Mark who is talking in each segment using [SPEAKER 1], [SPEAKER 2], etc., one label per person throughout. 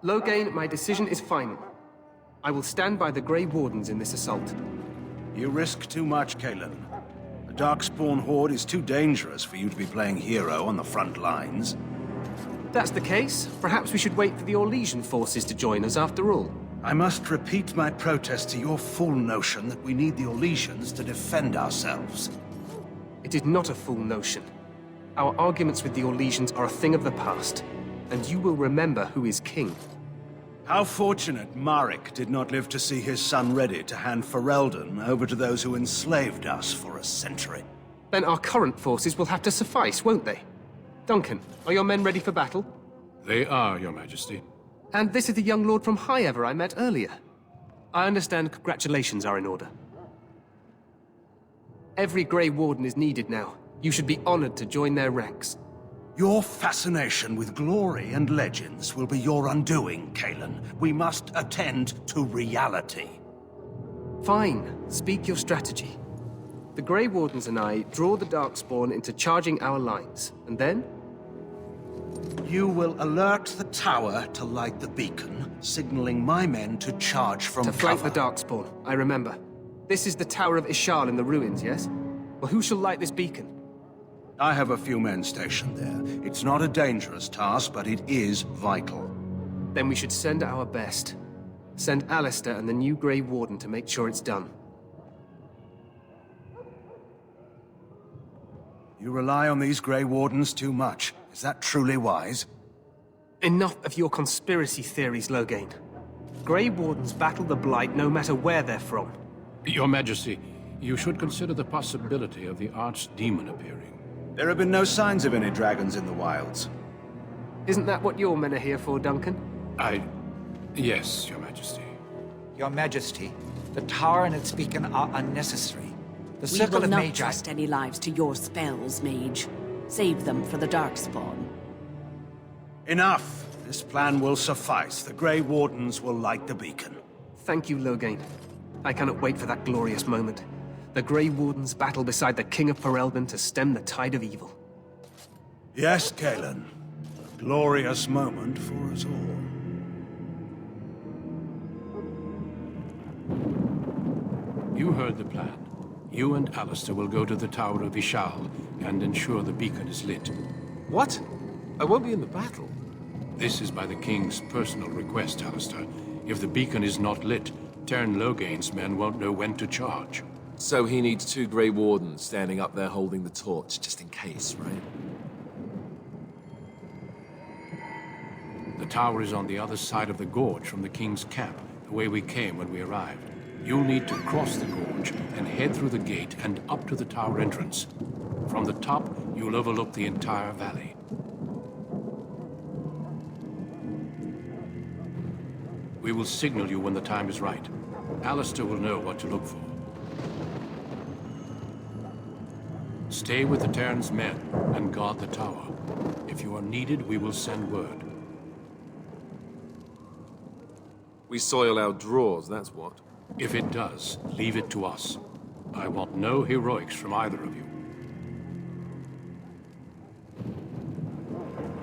[SPEAKER 1] Loghain, my decision is final. I will stand by the Grey Wardens in this assault.
[SPEAKER 2] You risk too much, Kalen. The Darkspawn horde is too dangerous for you to be playing hero on the front lines.
[SPEAKER 1] If that's the case, perhaps we should wait for the Orlesian forces to join us after all.
[SPEAKER 2] I must repeat my protest to your fool notion that we need the Orlesians to defend ourselves.
[SPEAKER 1] It is not a fool notion. Our arguments with the Orlesians are a thing of the past, and you will remember who is king.
[SPEAKER 2] How fortunate Marek did not live to see his son ready to hand Ferelden over to those who enslaved us for a century.
[SPEAKER 1] Then our current forces will have to suffice, won't they? Duncan, are your men ready for battle?
[SPEAKER 3] They are, Your Majesty.
[SPEAKER 1] And this is the young lord from High Ever I met earlier. I understand congratulations are in order. Every Grey Warden is needed now. You should be honored to join their ranks.
[SPEAKER 2] Your fascination with glory and legends will be your undoing, Kalen. We must attend to reality.
[SPEAKER 1] Fine. Speak your strategy. The Grey Wardens and I draw the Darkspawn into charging our lines, and then?
[SPEAKER 2] You will alert the tower to light the beacon, signaling my men to charge from
[SPEAKER 1] To flank
[SPEAKER 2] cover.
[SPEAKER 1] the Darkspawn, I remember. This is the Tower of Ishal in the ruins, yes? Well, who shall light this beacon?
[SPEAKER 2] I have a few men stationed there. It's not a dangerous task, but it is vital.
[SPEAKER 1] Then we should send our best. Send Alistair and the new Grey Warden to make sure it's done.
[SPEAKER 2] You rely on these Grey Wardens too much. Is that truly wise?
[SPEAKER 1] Enough of your conspiracy theories, Loghain. Grey Wardens battle the Blight no matter where they're from.
[SPEAKER 3] Your Majesty, you should consider the possibility of the Archdemon appearing.
[SPEAKER 2] There have been no signs of any dragons in the wilds.
[SPEAKER 1] Isn't that what your men are here for, Duncan?
[SPEAKER 3] Yes, Your Majesty.
[SPEAKER 4] Your Majesty, the tower and its beacon are unnecessary. The
[SPEAKER 5] We
[SPEAKER 4] circle
[SPEAKER 5] will
[SPEAKER 4] of
[SPEAKER 5] not
[SPEAKER 4] mage...
[SPEAKER 5] trust any lives to your spells, mage. Save them for the Darkspawn.
[SPEAKER 2] Enough! This plan will suffice. The Grey Wardens will light the beacon.
[SPEAKER 1] Thank you, Loghain. I cannot wait for that glorious moment. The Grey Wardens battle beside the King of Ferelden to stem the tide of evil.
[SPEAKER 2] Yes, Kalen. A glorious moment for us all.
[SPEAKER 3] You heard the plan. You and Alistair will go to the Tower of Ishal and ensure the beacon is lit.
[SPEAKER 6] What? I won't be in the battle.
[SPEAKER 3] This is by the King's personal request, Alistair. If the beacon is not lit, Tern Loghain's men won't know when to charge.
[SPEAKER 6] So he needs 2 Grey Wardens standing up there holding the torch, just in case, right?
[SPEAKER 3] The tower is on the other side of the gorge from the King's camp, the way we came when we arrived. You'll need to cross the gorge and head through the gate and up to the tower entrance. From the top, you'll overlook the entire valley. We will signal you when the time is right. Alistair will know what to look for. Stay with the Terran's men and guard the tower. If you are needed, we will send word.
[SPEAKER 6] We soil our drawers, that's what.
[SPEAKER 3] If it does, leave it to us. I want no heroics from either of you.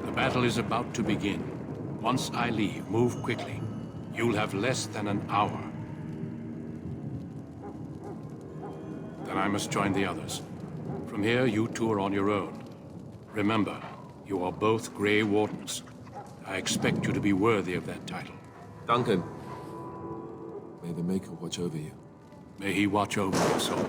[SPEAKER 3] The battle is about to begin. Once I leave, move quickly. You'll have less than an hour. Then I must join the others. From here, you two are on your own. Remember, you are both Grey Wardens. I expect you to be worthy of that title.
[SPEAKER 6] Duncan, may the Maker watch over you.
[SPEAKER 3] May he watch over your soul.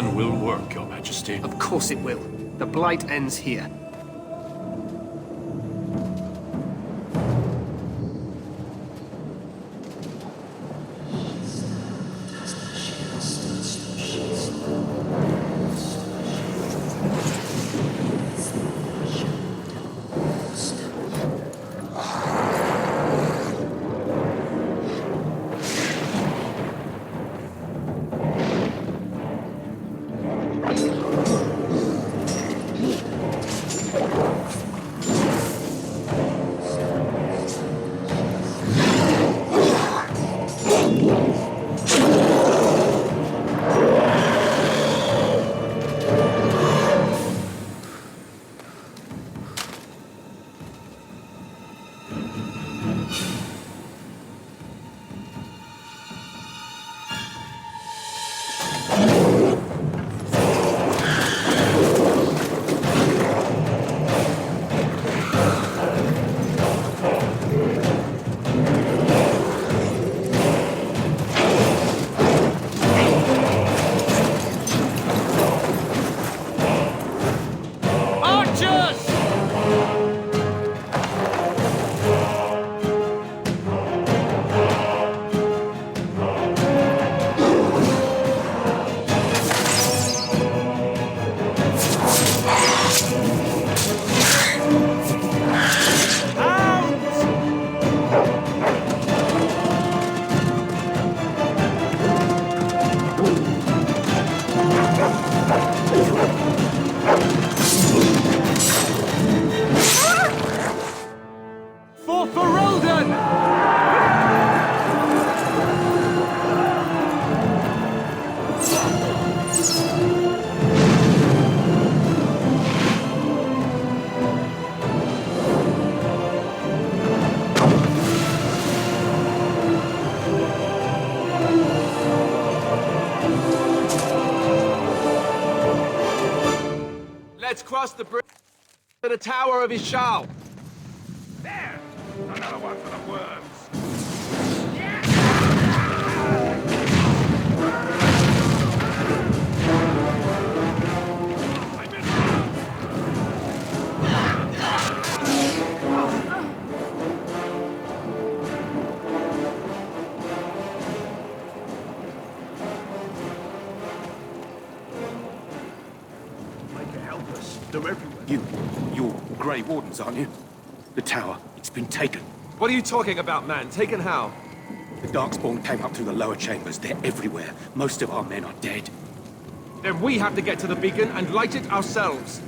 [SPEAKER 3] plan will work, Your Majesty.
[SPEAKER 1] Of course it will. The Blight ends here.
[SPEAKER 6] For Ferelden! Let's cross the bridge to the Tower of Ishal.
[SPEAKER 7] There! Another one for the worms.
[SPEAKER 2] They're everywhere. You're Grey Wardens, aren't you? The tower, it's been taken.
[SPEAKER 6] What are you talking about, man? Taken how?
[SPEAKER 2] The Darkspawn came up through the lower chambers. They're everywhere. Most of our men are dead.
[SPEAKER 6] Then we have to get to the beacon and light it ourselves.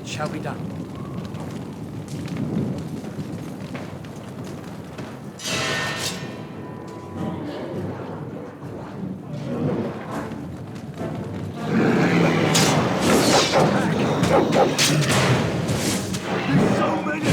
[SPEAKER 4] Shall be done.
[SPEAKER 7] So many!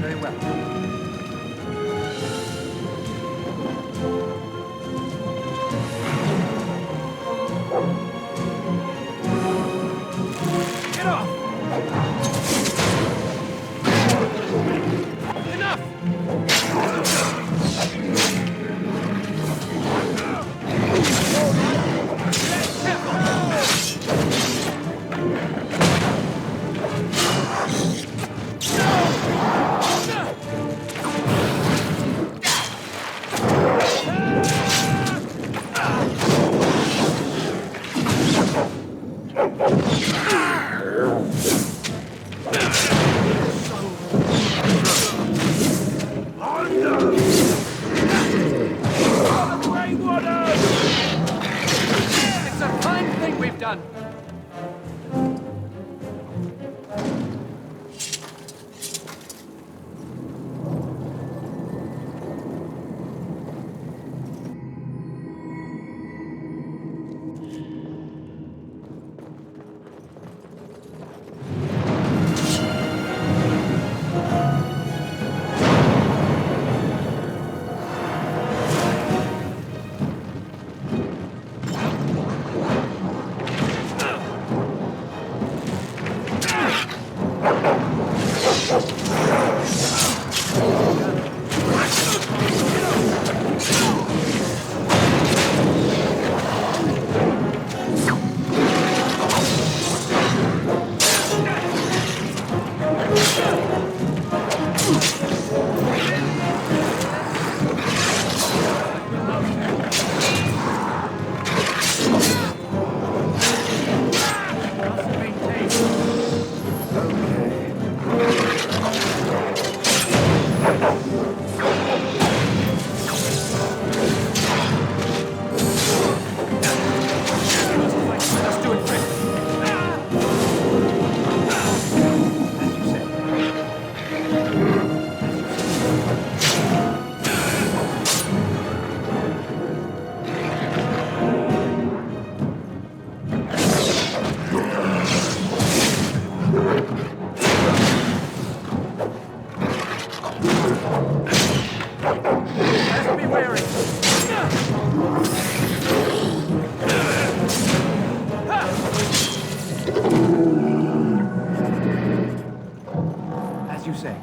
[SPEAKER 4] Very well.
[SPEAKER 1] Get off! Enough!
[SPEAKER 7] Grey Wardens!
[SPEAKER 1] It's a fine thing we've done.
[SPEAKER 4] As you say.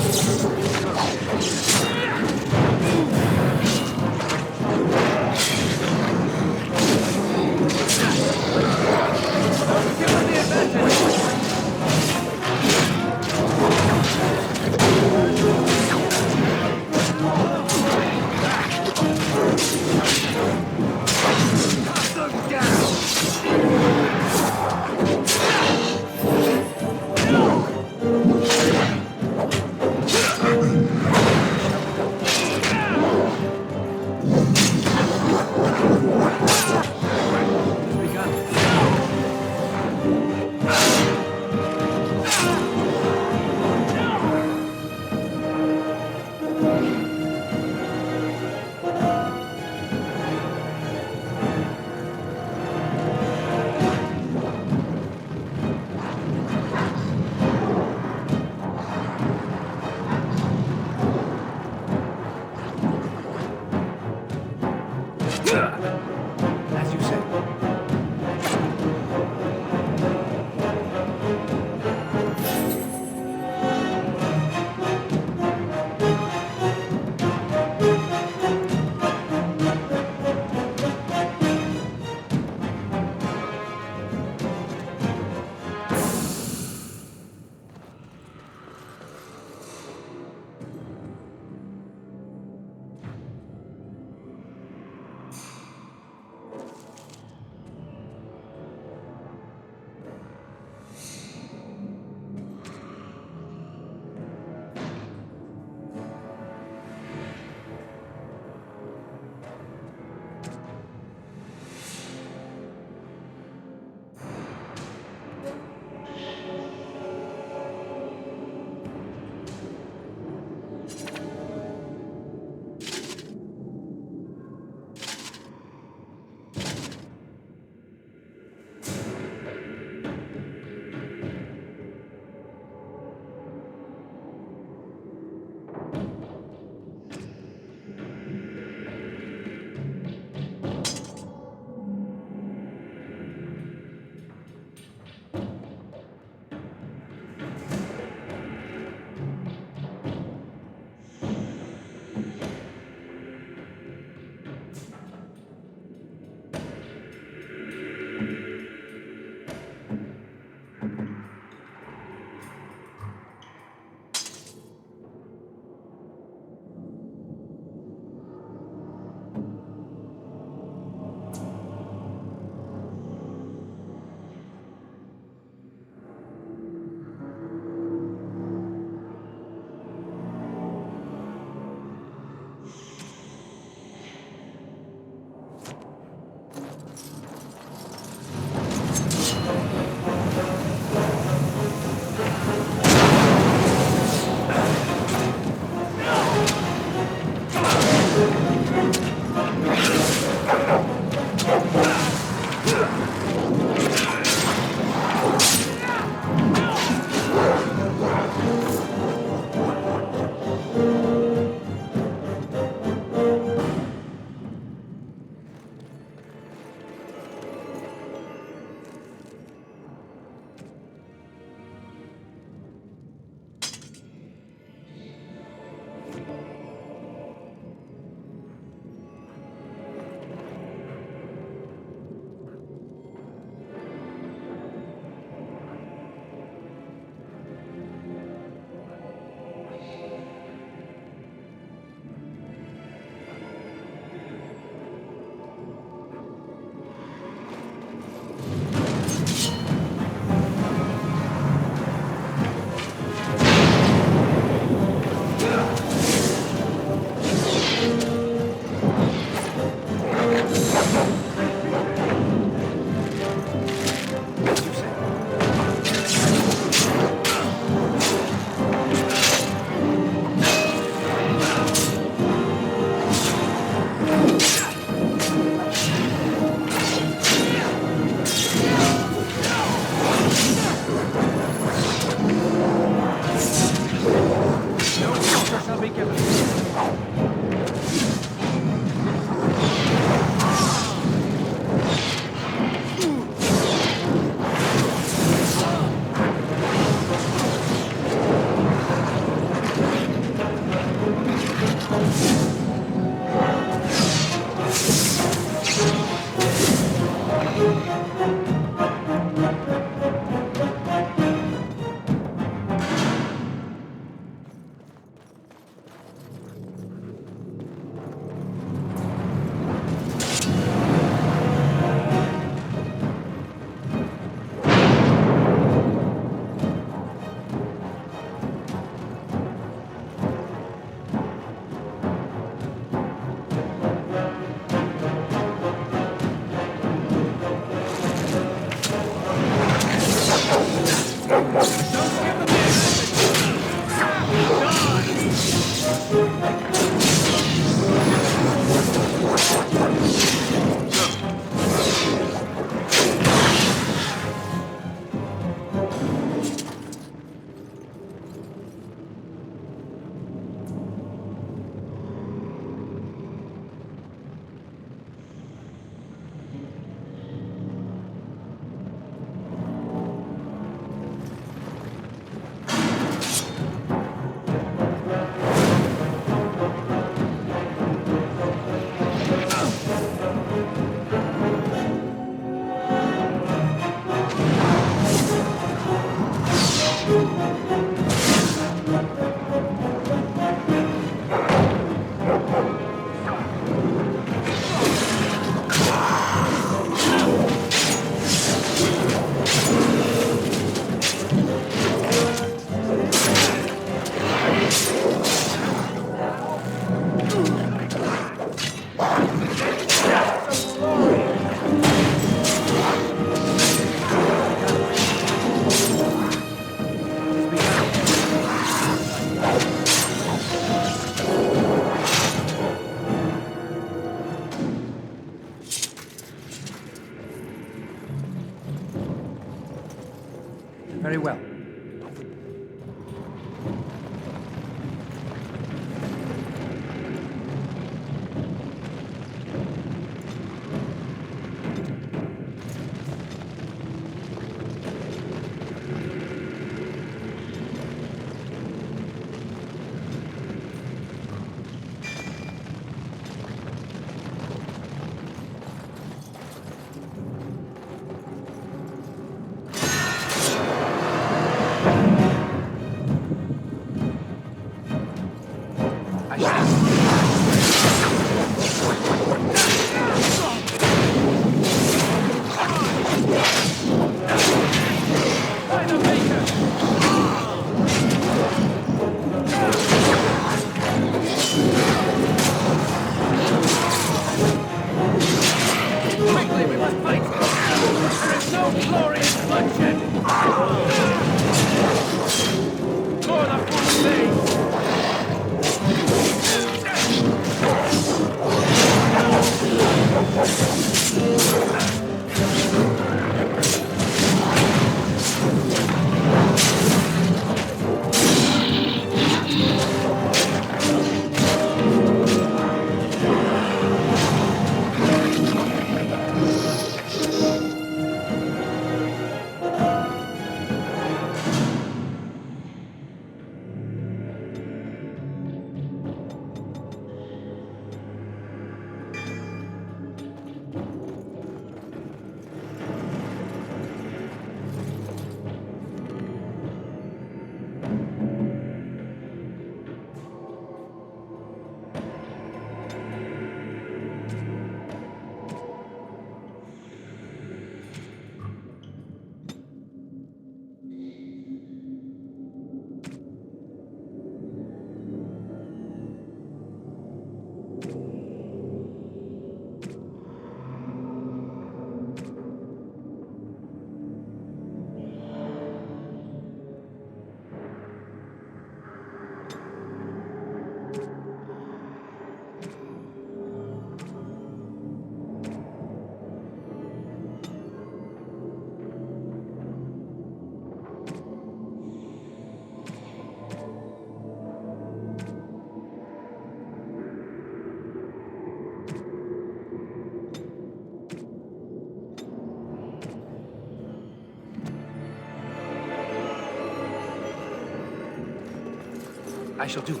[SPEAKER 4] I shall do it.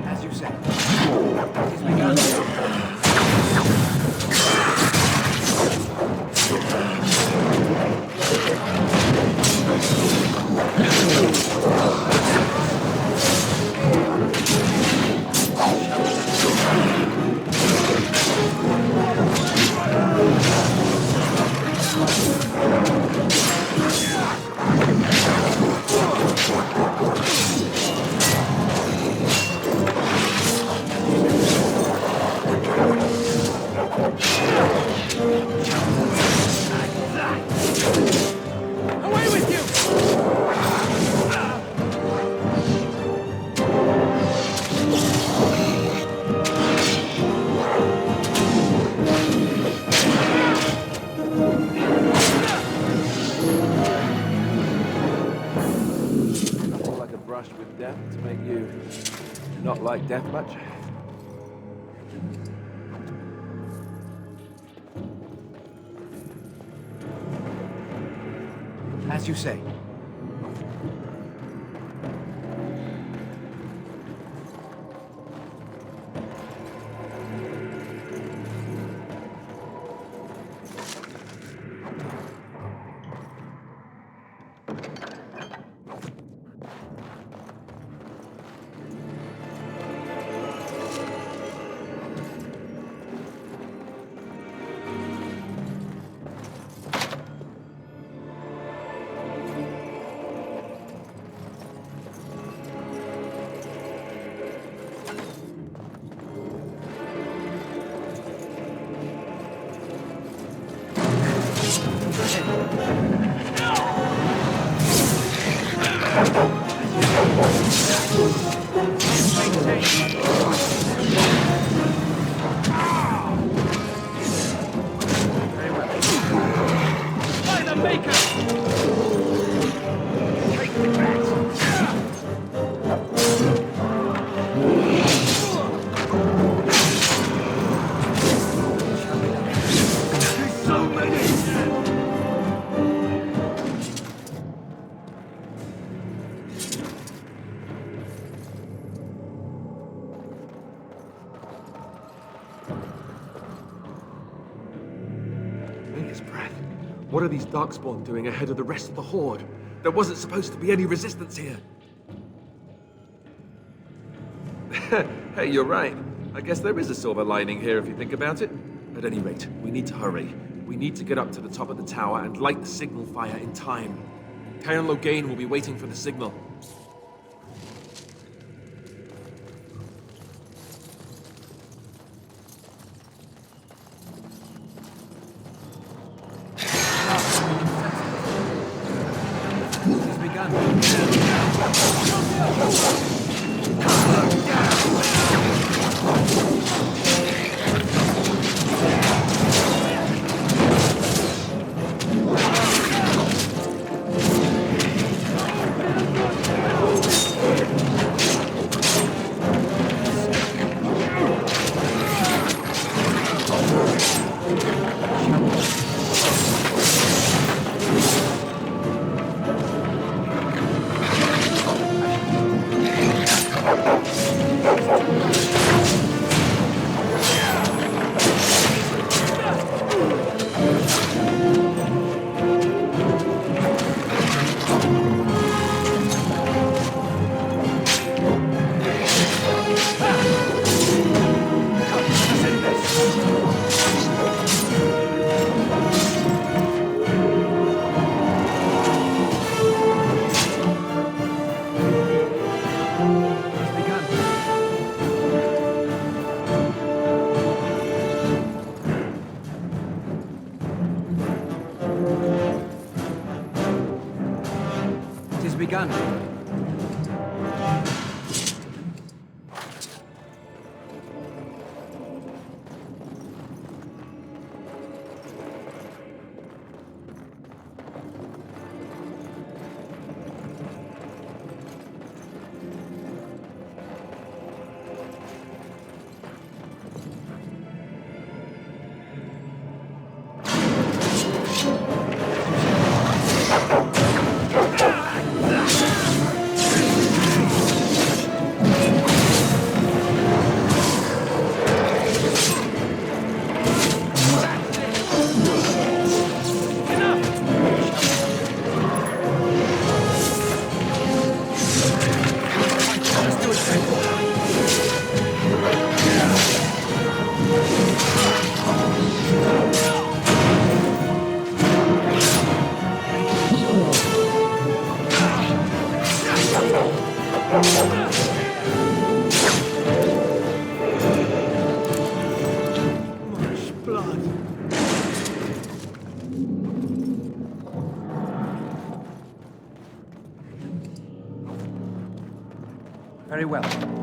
[SPEAKER 4] As you say. It is begun.
[SPEAKER 7] Away with you!
[SPEAKER 6] Nothing like a brush with death to make you not like death much.
[SPEAKER 4] As you say.
[SPEAKER 7] By the Maker! Take the bat! So many!
[SPEAKER 6] His breath. What are these Darkspawn doing ahead of the rest of the Horde? There wasn't supposed to be any resistance here. Hey, you're right. I guess there is a silver lining here if you think about it. At any rate, we need to hurry. We need to get up to the top of the tower and light the signal fire in time. Cairn Logain will be waiting for the signal.
[SPEAKER 4] It's begun. Begun. Very well.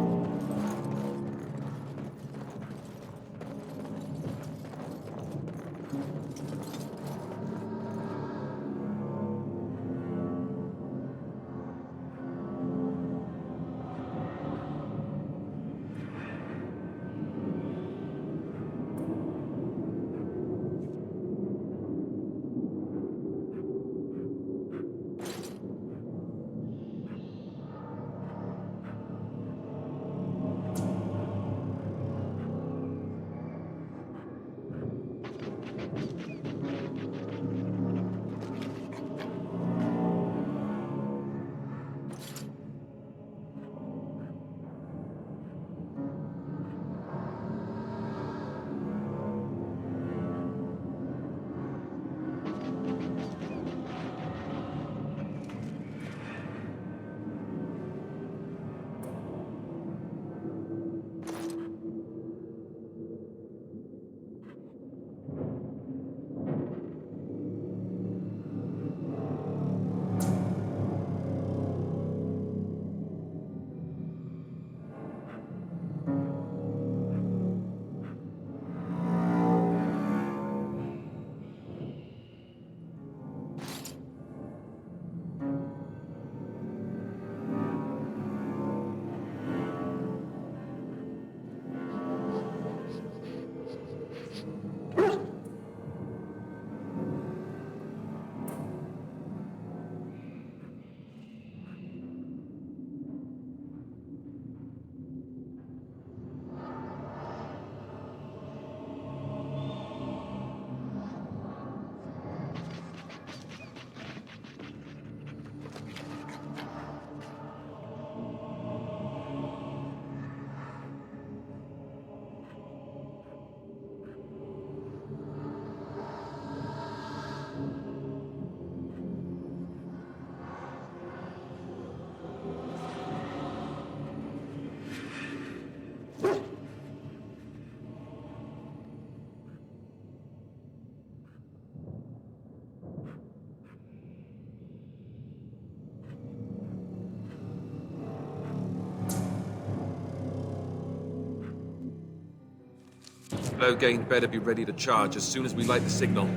[SPEAKER 6] Loghain better be ready to charge as soon as we light the signal.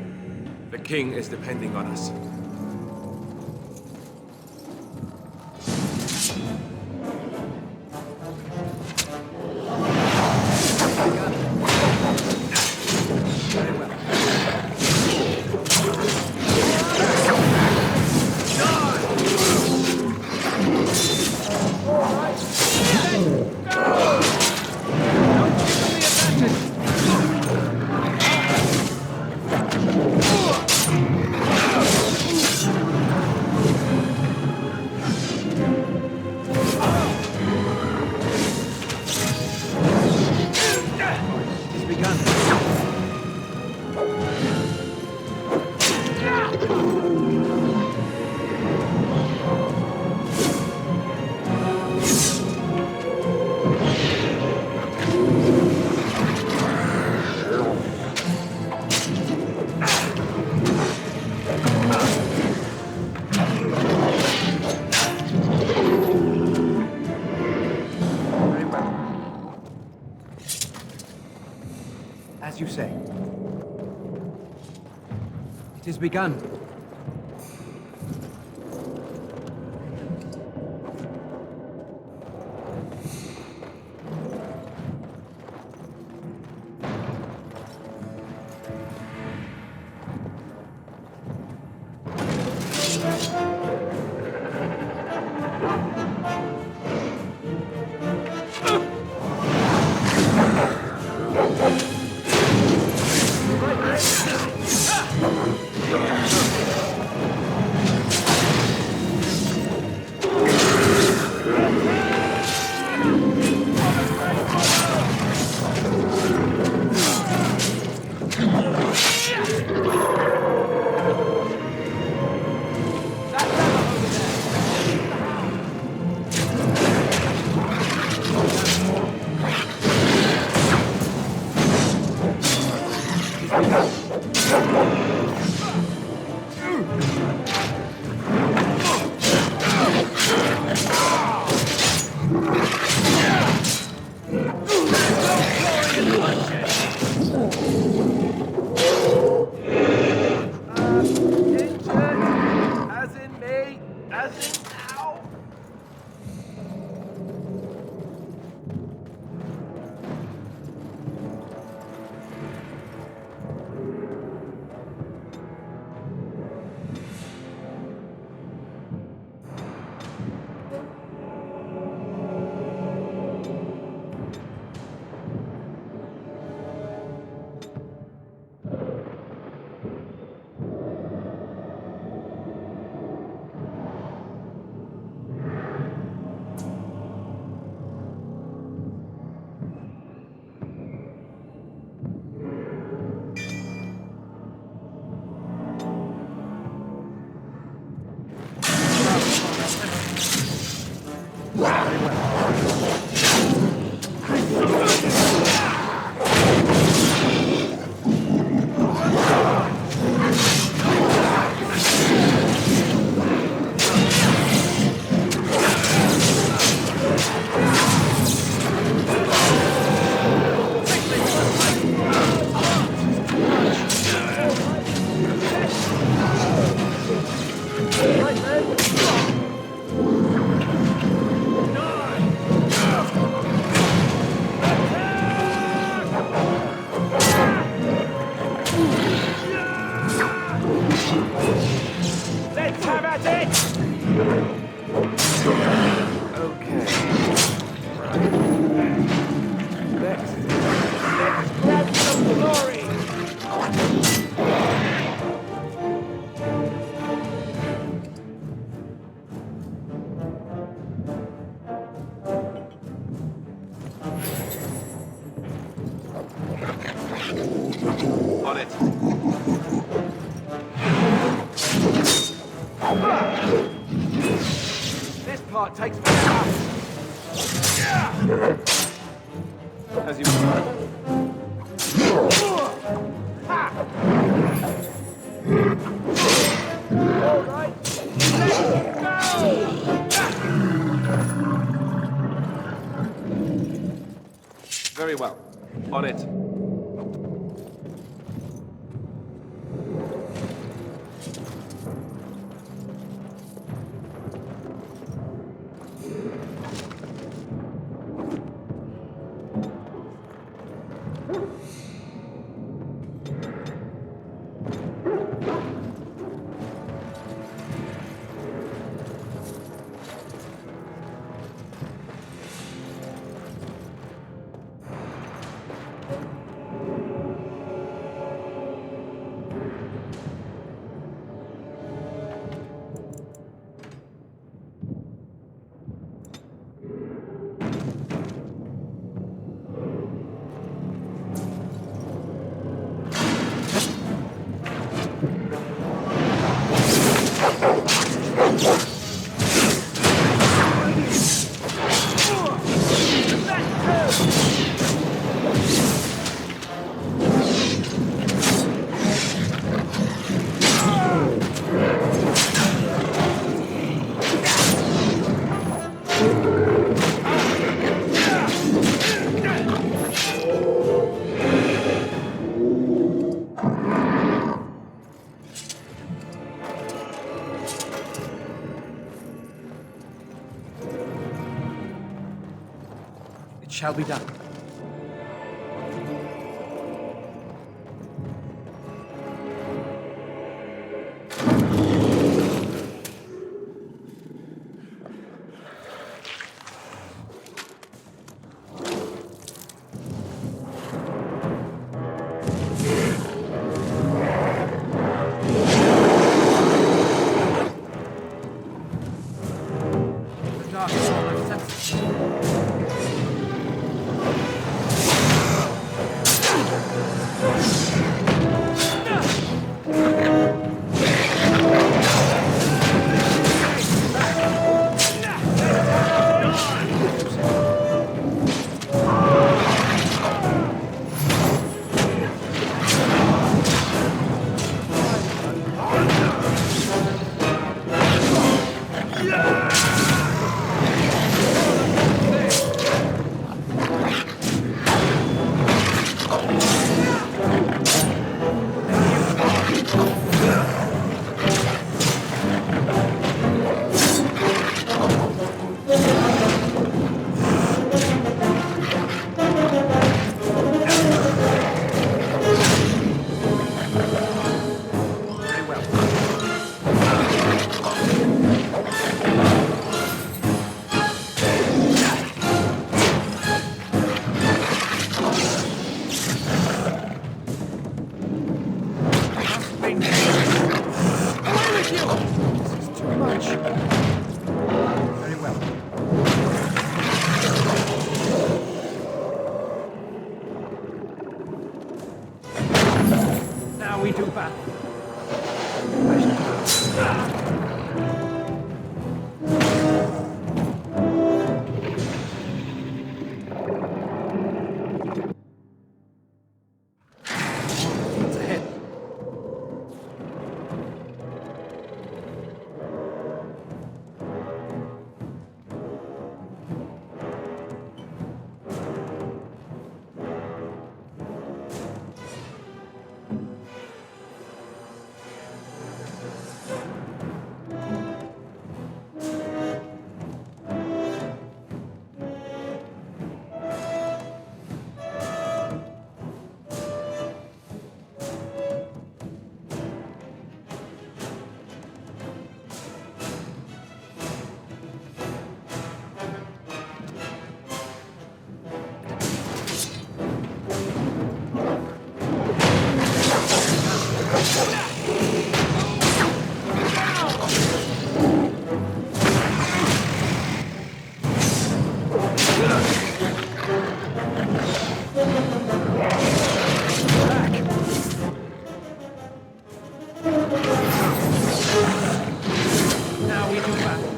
[SPEAKER 6] The king is depending on us.
[SPEAKER 4] As you say. It has begun.
[SPEAKER 7] buzzing now? Let's have at it!
[SPEAKER 6] Okay. Right. Let's
[SPEAKER 7] Grab some glory!
[SPEAKER 6] on it. This part takes forever. As you
[SPEAKER 7] All right, let's go!
[SPEAKER 6] very well. On it.
[SPEAKER 4] It shall be done. The Darkspawn accepts it.
[SPEAKER 8] much.
[SPEAKER 4] Very well.
[SPEAKER 8] Now we do battle.
[SPEAKER 1] It's ahead.
[SPEAKER 8] Now we do battle.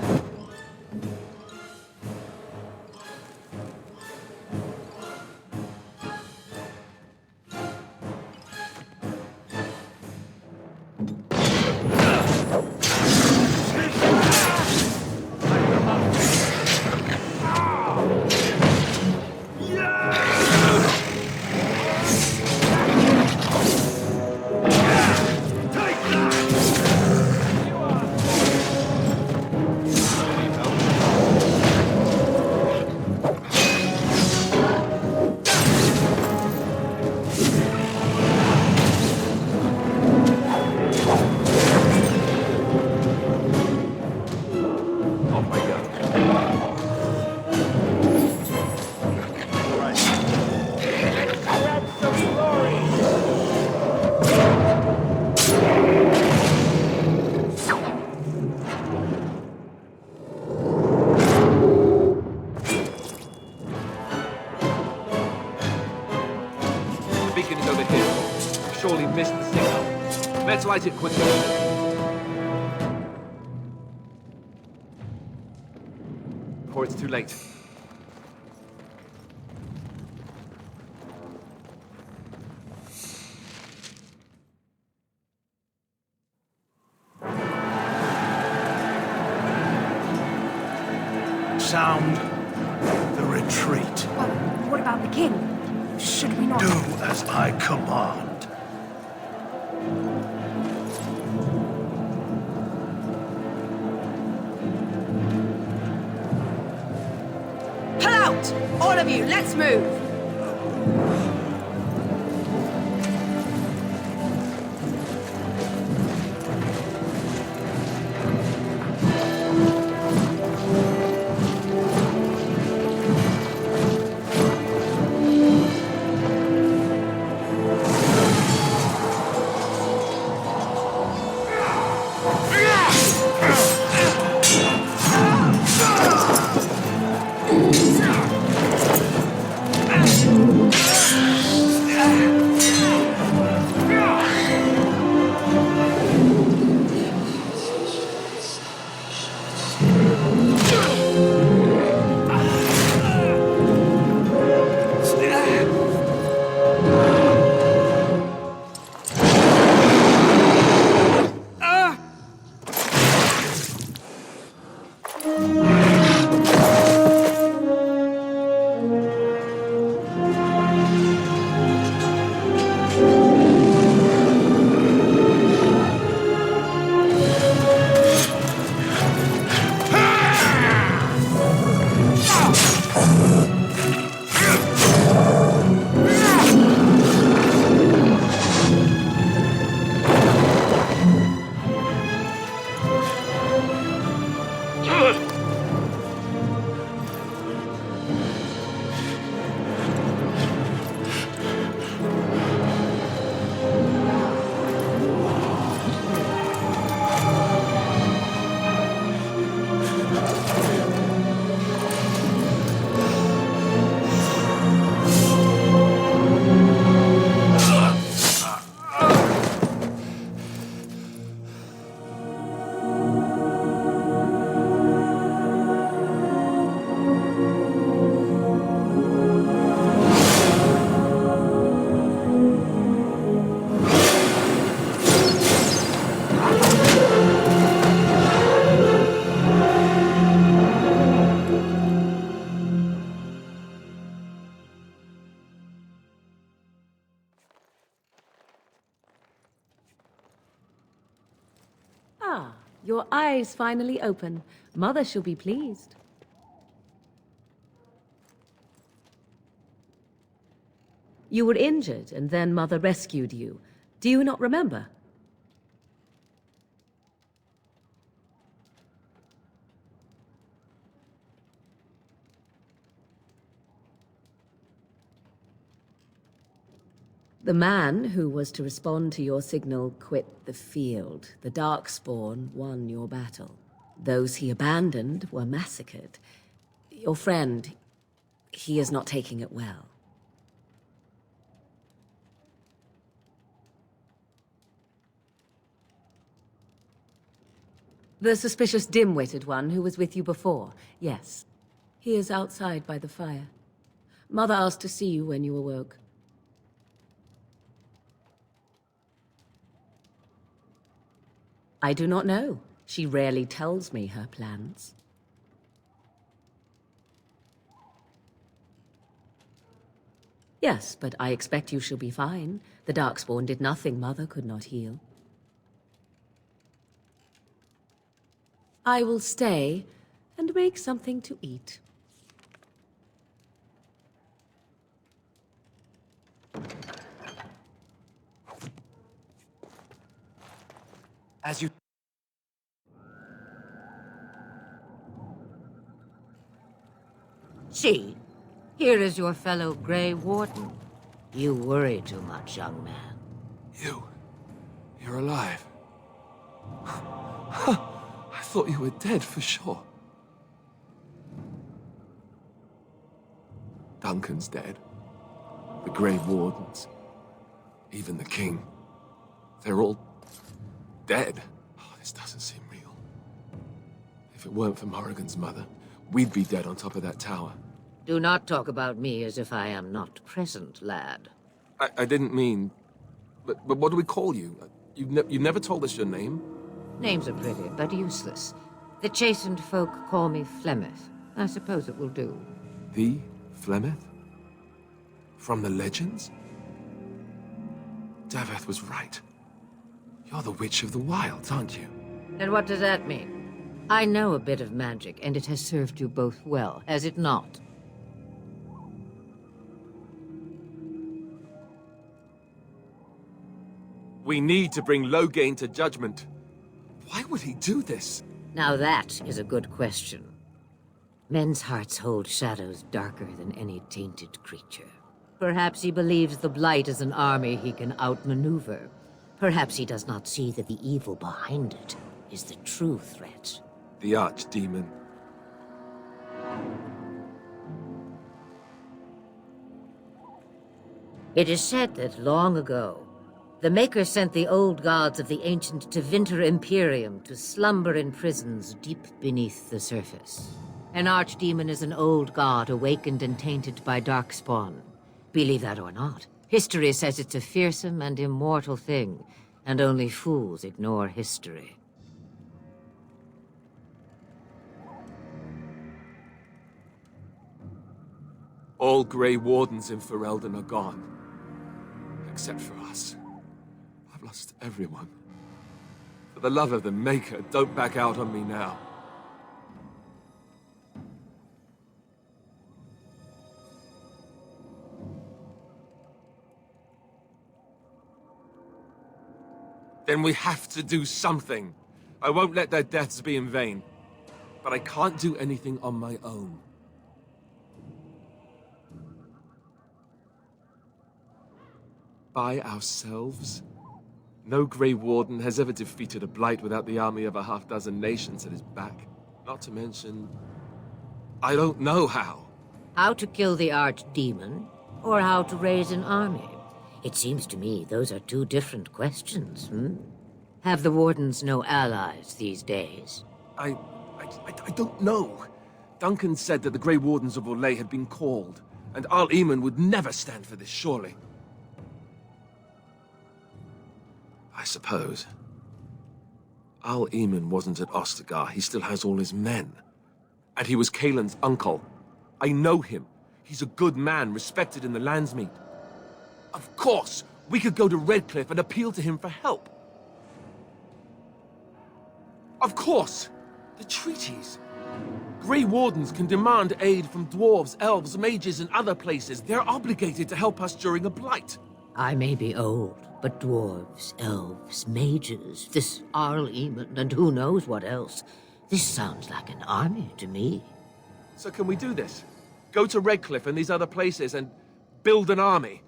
[SPEAKER 6] The beacon is over here. I've surely missed the signal. Let's light it quickly. Before it's too late.
[SPEAKER 2] Sound the retreat.
[SPEAKER 8] Well, what about the king? Should we not...
[SPEAKER 2] Do as I command.
[SPEAKER 5] Pull out! All of you, let's move! eyes finally open. Mother shall be pleased. You were injured, and then Mother rescued you. Do you not remember? The man who was to respond to your signal quit the field. The Darkspawn won your battle. Those he abandoned were massacred. Your friend, he is not taking it well. The suspicious dim-witted one who was with you before, yes. He is outside by the fire. Mother asked to see you when you awoke. I do not know. She rarely tells me her plans. Yes, but I expect you shall be fine. The Darkspawn did nothing Mother could not heal. I will stay and make something to eat.
[SPEAKER 4] As you...
[SPEAKER 9] See, here is your fellow Grey Warden. You worry too much, young man.
[SPEAKER 6] You're alive. I thought you were dead for sure. Duncan's dead. The Grey Wardens. Even the King. They're all dead. Oh, this doesn't seem real. If it weren't for Morrigan's mother, we'd be dead on top of that tower.
[SPEAKER 9] Do not talk about me as if I am not present, lad.
[SPEAKER 6] I didn't mean... But what do we call you? You've never told us your name?
[SPEAKER 9] Names are pretty, but useless. The chastened folk call me Flemeth. I suppose it will do.
[SPEAKER 6] The Flemeth? From the legends? Daveth was right. You're the Witch of the Wilds, aren't you?
[SPEAKER 9] And what does that mean? I know a bit of magic, and it has served you both well, has it not?
[SPEAKER 6] We need to bring Loghain to judgment. Why would he do this?
[SPEAKER 9] Now that is a good question. Men's hearts hold shadows darker than any tainted creature. Perhaps he believes the Blight is an army he can outmaneuver. Perhaps he does not see that the evil behind it is the true threat.
[SPEAKER 6] The Archdemon.
[SPEAKER 9] It is said that long ago, the Maker sent the old gods of the ancient Tevinter Imperium to slumber in prisons deep beneath the surface. An Archdemon is an old god awakened and tainted by Darkspawn. Believe that or not, history says it's a fearsome and immortal thing, and only fools ignore history.
[SPEAKER 6] All Grey Wardens in Ferelden are gone. Except for us. I've lost everyone. For the love of the Maker, don't back out on me now. Then we have to do something. I won't let their deaths be in vain. But I can't do anything on my own. By ourselves? No Grey Warden has ever defeated a Blight without the army of a half-dozen nations at his back. Not to mention... I don't know how.
[SPEAKER 9] How to kill the Archdemon, or how to raise an army? It seems to me those are two different questions, Have the Wardens no allies these days?
[SPEAKER 6] I don't know. Duncan said that the Grey Wardens of Orlais had been called, and Archdemon would never stand for this, surely. I suppose. Archdemon wasn't at Ostagar. He still has all his men. And he was Kaelin's uncle. I know him. He's a good man, respected in the Landsmeet. Of course, we could go to Redcliffe and appeal to him for help. Of course! The treaties! Grey Wardens can demand aid from dwarves, elves, mages, and other places. They're obligated to help us during a blight.
[SPEAKER 9] I may be old, but dwarves, elves, mages, this Archdemon, and who knows what else. This sounds like an army to me.
[SPEAKER 6] So can we do this? Go to Redcliffe and these other places and build an army?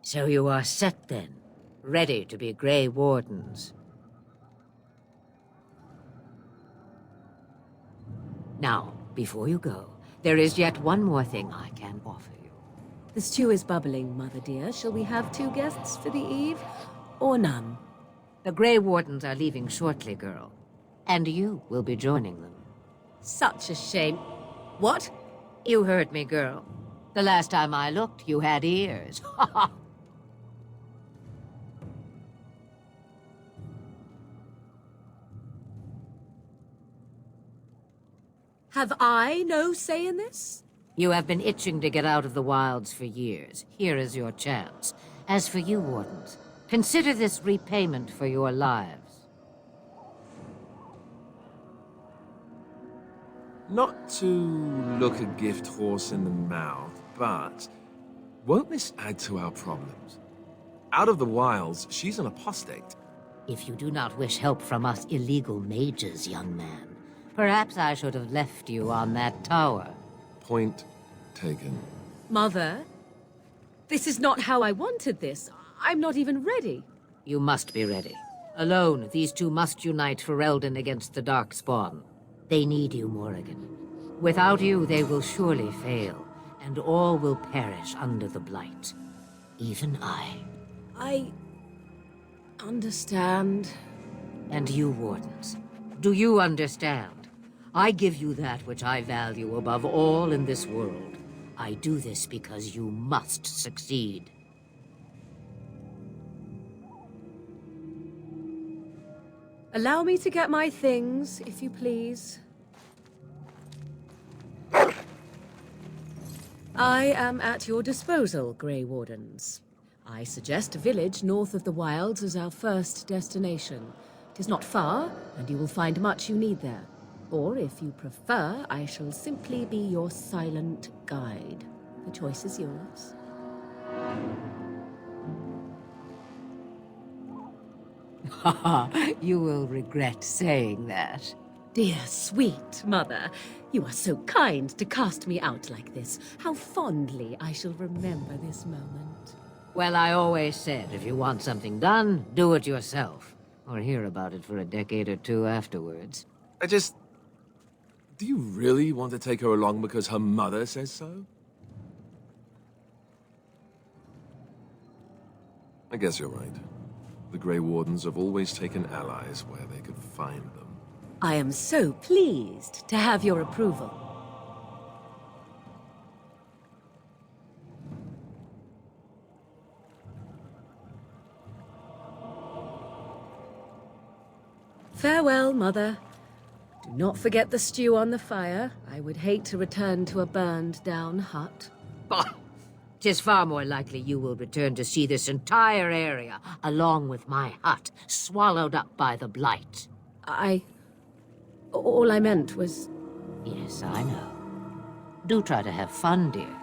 [SPEAKER 9] So you are set then, ready to be Grey Wardens. Now, before you go, there is yet one more thing I can offer you.
[SPEAKER 5] The stew is bubbling, Mother dear. Shall we have 2 guests for the eve, or none?
[SPEAKER 9] The Grey Wardens are leaving shortly, girl. And you will be joining them.
[SPEAKER 5] Such a shame. What?
[SPEAKER 9] You heard me, girl. The last time I looked, you had ears.
[SPEAKER 5] Have I no say in this?
[SPEAKER 9] You have been itching to get out of the wilds for years. Here is your chance. As for you, Wardens, consider this repayment for your lives.
[SPEAKER 6] Not to look a gift horse in the mouth, but won't this add to our problems? Out of the wilds, she's an apostate.
[SPEAKER 9] If you do not wish help from us illegal mages, young man, perhaps I should have left you on that tower.
[SPEAKER 6] Point taken.
[SPEAKER 5] Mother, this is not how I wanted this. I'm not even ready.
[SPEAKER 9] You must be ready. Alone, these two must unite Ferelden against the Darkspawn. They need you, Morrigan. Without you, they will surely fail, and all will perish under the Blight. Even I.
[SPEAKER 5] I understand.
[SPEAKER 9] And you, Wardens, do you understand? I give you that which I value above all in this world. I do this because you must succeed.
[SPEAKER 5] Allow me to get my things, if you please. I am at your disposal, Grey Wardens. I suggest a village north of the wilds as our first destination. It is not far, and you will find much you need there. Or, if you prefer, I shall simply be your silent guide. The choice is yours.
[SPEAKER 9] You will regret saying that.
[SPEAKER 5] Dear, sweet mother, you are so kind to cast me out like this. How fondly I shall remember this moment.
[SPEAKER 9] Well, I always said, if you want something done, do it yourself. Or hear about it for a decade or two afterwards.
[SPEAKER 6] Do you really want to take her along because her mother says so? I guess you're right. The Grey Wardens have always taken allies where they could find them.
[SPEAKER 5] I am so pleased to have your approval. Farewell, Mother. Do not forget the stew on the fire. I would hate to return to a burned-down hut.
[SPEAKER 9] Bah! 'Tis far more likely you will return to see this entire area, along with my hut, swallowed up by the Blight.
[SPEAKER 5] All I meant was...
[SPEAKER 9] Yes, I know. Do try to have fun, dear.